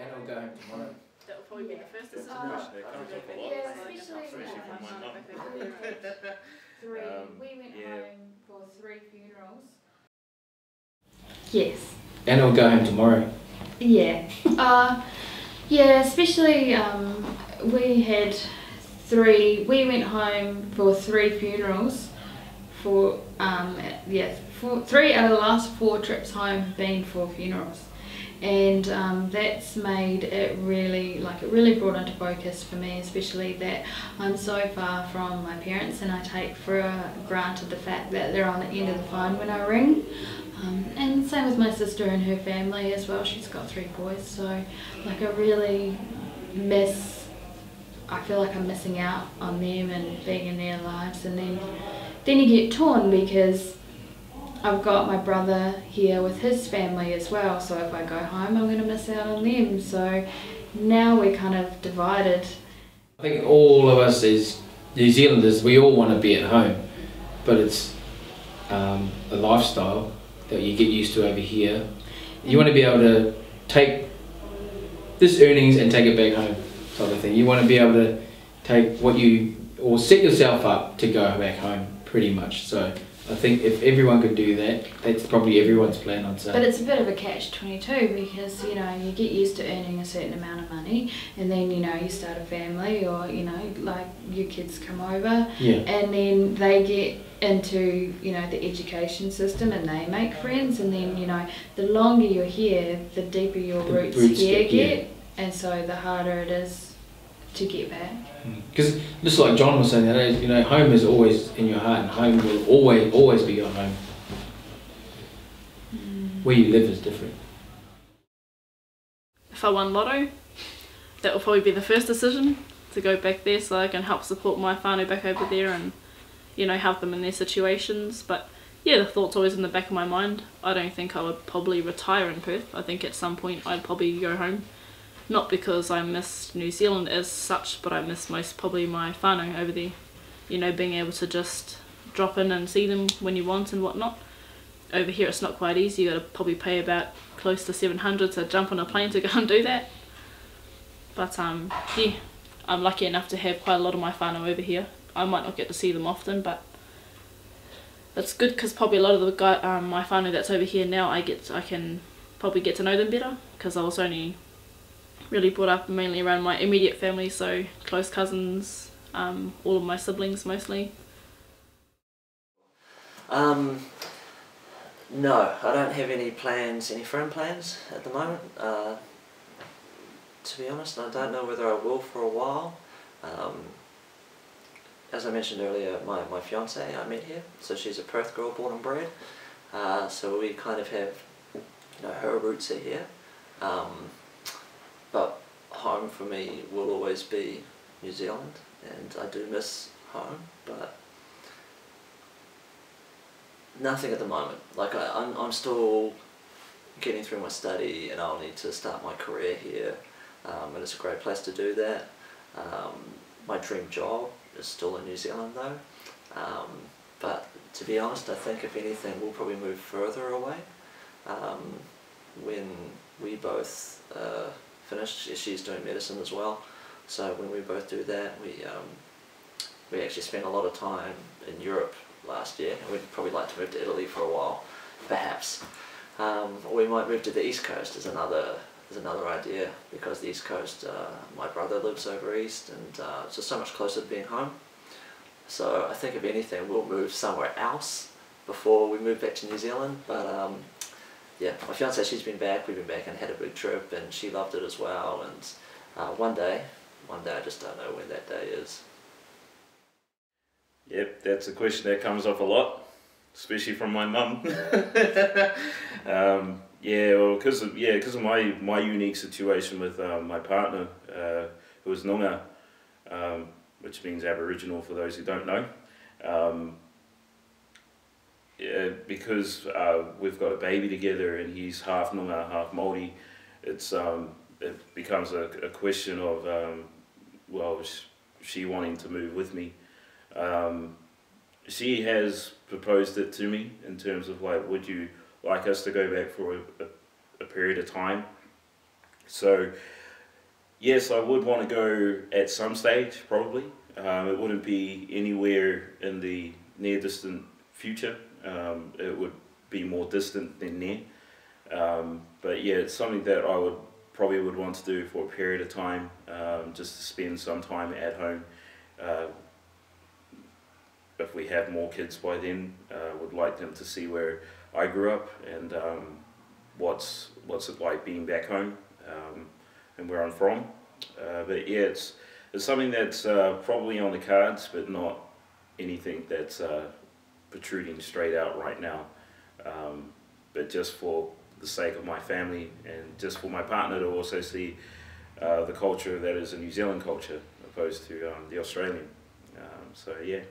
And I'll go home tomorrow. That will probably be the first decision. Yeah, especially from my mum. We went home for 3 funerals. Yes. And I'll go home tomorrow. Yeah. Yeah, especially we went home for 3 funerals. For 3 out of the last 4 trips home have been for funerals. And that's made it really brought into focus for me, especially that I'm so far from my parents, and I take for granted the fact that they're on the end of the phone when I ring. And same with my sister and her family as well. She's got 3 boys, so I really I feel like I'm missing out on them and being in their lives. And then you get torn because I've got my brother here with his family as well, so if I go home I'm going to miss out on them. So now we're kind of divided. I think all of us as New Zealanders, we all want to be at home, but it's a lifestyle that you get used to over here. You want to be able to take this earnings and take it back home type of thing. You want to be able to take or set yourself up to go back home pretty much. So I think if everyone could do that, that's probably everyone's plan, I'd say. But it's a bit of a catch-22 because, you get used to earning a certain amount of money, and then, you start a family, or, like your kids come over, and then they get into, the education system and they make friends, and then, the longer you're here, the deeper your roots here get, and so the harder it is to get back. Because just like John was saying, that home is always in your heart, and home will always be your home. Where you live is different. If I won lotto, that will probably be the first decision, to go back there so I can help support my whanau back over there and help them in their situations. But yeah, the thought's always in the back of my mind. I don't think I would probably retire in Perth. I think at some point I'd probably go home. Not because I miss New Zealand as such, but I miss most probably my whanau over there. Being able to just drop in and see them when you want and whatnot. Over here it's not quite easy. You got to probably pay about close to 700 to jump on a plane to go and do that. But yeah, I'm lucky enough to have quite a lot of my whanau over here. I might not get to see them often, but it's good because probably a lot of the my whanau that's over here now, I can probably get to know them better, because I was only really brought up mainly around my immediate family, so close cousins, all of my siblings mostly. No, I don't have any firm plans at the moment. To be honest, I don't know whether I will for a while. As I mentioned earlier, my fiancée I met here, so she's a Perth girl, born and bred. So we kind of have, her roots are here. But home for me will always be New Zealand, and I do miss home, but nothing at the moment. I'm still getting through my study, and I'll need to start my career here, and it's a great place to do that. My dream job is still in New Zealand though, but to be honest, I think if anything we'll probably move further away when we both finished. She's doing medicine as well, so when we both do that, we actually spent a lot of time in Europe last year, and we'd probably like to move to Italy for a while, perhaps. Or we might move to the East Coast is another idea, because the East Coast, my brother lives over east, and it's just so much closer to being home. So I think if anything we'll move somewhere else before we move back to New Zealand. But yeah, my fiancée, we've been back and had a big trip, and she loved it as well, and one day I just don't know when that day is. Yep, that's a question that comes up a lot, especially from my mum. Yeah, well, because of my unique situation with my partner, who is Noongar, which means Aboriginal for those who don't know. Yeah, because we've got a baby together and he's half Noongar, half Maori, it becomes a question of well, she wanting to move with me. She has proposed it to me in terms of would you like us to go back for a period of time, So yes, I would want to go at some stage, probably. It wouldn't be anywhere in the near distant future. It would be more distant than near. But yeah, it's something that I would probably want to do for a period of time, just to spend some time at home. If we have more kids by then, would like them to see where I grew up and what's it like being back home, and where I'm from. But yeah, it's something that's probably on the cards, but not anything that's protruding straight out right now. But just for the sake of my family and just for my partner to also see the culture that is a New Zealand culture opposed to the Australian. So yeah.